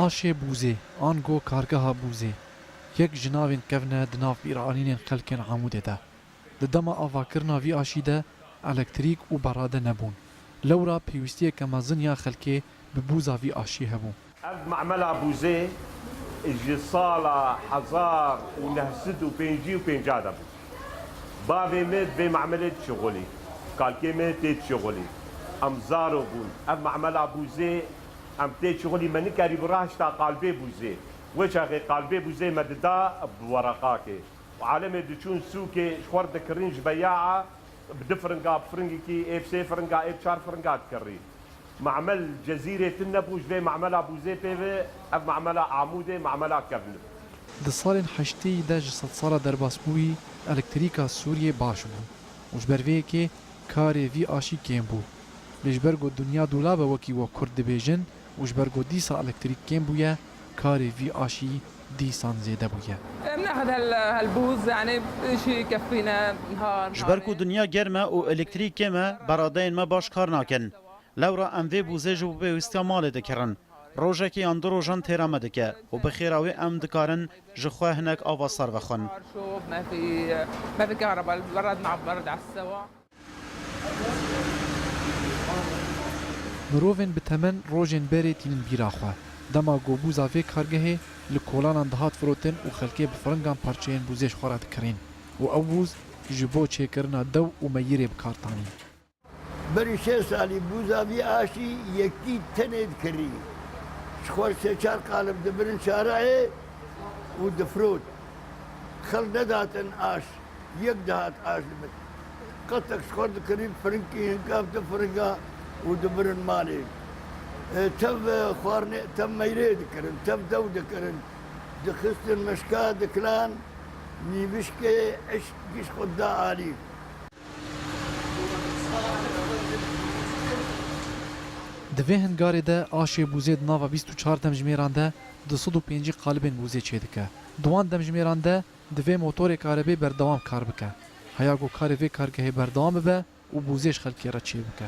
آشê bûzê an go kargeha bûzê yek ji navên kevne di nav bîranînên xelkên Amûdê de. Di dema avakirina vî aşî de elektrîk û berade nebûn. Lewra pêwîstiyeke mezin ya xelkê bi bûza vî aşî hebû. Ev Macmela Bûzê ji sala 1955 de bû. Bavê me vê Macmelê dişuxulî, kalkê me tê dişuxulî. Em zaro bûn. Ev Macmela Bûzê em tê dişuxulî me nikerî bi raşta qalbê Bûzê. Wê çaxê qalbê Bûzê me dida bi wereqakê. Alemê diçûn sûkê ji xwar dikirin ji beyaxa bi di firinga bi firingekî êv sê firinga êv çar firinga dikirî. معمل جزيرة النبوش في معملة بوزيبي اف معملة عمودي معملة كبنب. Di salên heştê de ji sed sala derbasbûyî elektrîka Sûriyê baş bû û ji ber vê yekê karê vî aşî kêm bû. Lê ji ber got dunya dolabe wekî we Kurd dibêjin û ji ber got dîsa elektrîk kêm bûye karê vî aşî dîsan zêde bûye. بناخذ هالبوز يعني شيء يكفينا نهار ji ber ku dinya germ e û elektrîk kêm e beradeyên me baş kar nakin. Lewra em vê bûzê ji bo pêwîstiya malê dikirin. Rojekî an du rojan têra me dike û bi xêra wê em dikarin ji xwe hinek ava sar vexwin. ما في كهرباء البراد مع برد على السوا. Mirovên bi temen rojên berê tînin bîra xwe. Dema gobûza vê kargehê li kolanan dihat firotin û xelkê bi firingan parçeyên bûzê ji xwe re dikirin û ew bûz ji bo çêkirina dew û meyîrê bikartanîn. بری 6 سالی بوزاوی آشی یکی تنید کری شخور سه چار قالب دبرن شارعه و دفرود خل نداتن آش یک دهات آش لبت قطق شخور دکرین فرنکی هنگاف دفرنگا و دبرن مالی تب خوارنه تب میره دکرن تب دو دکرن دخستن مشکا دکلان نیبشکه عشق گش خود دا آلی Di vê hingarê de aşê bûzê di nava 24 demjimêran de 205 qalibên bûzê çê dike. Duwan demjimêran de di vê motorê karebê berdewam kar bike. Heya got karê vê kargehê berdewam bibe û bûzê ji xelkê re çê bike.